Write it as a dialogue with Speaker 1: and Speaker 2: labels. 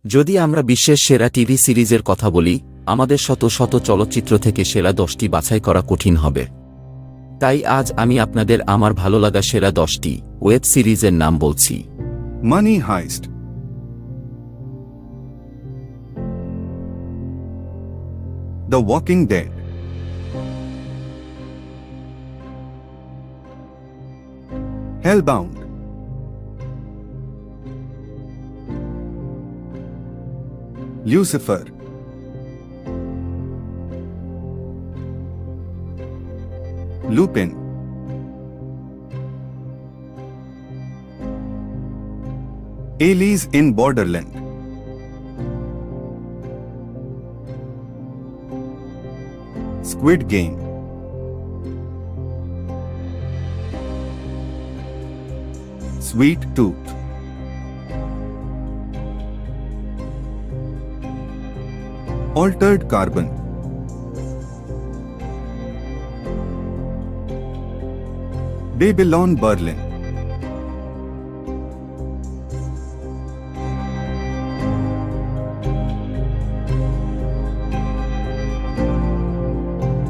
Speaker 1: যদি আমরা বিশ্বের সেরা টিভি সিরিজের কথা বলি, আমাদের শত শত চলচ্চিত্র থেকে সেরা 10টি বাছাই করা কঠিন হবে। তাই আজ আমি আপনাদের আমার ভালো লাগা সেরা 10টি ওয়েব সিরিজের নাম বলছি।
Speaker 2: Money Heist, The Walking Dead, Hellbound, Lucifer, Lupin, Alice in Borderland, Squid Game, Sweet Tooth, Altered Carbon, Babylon Berlin,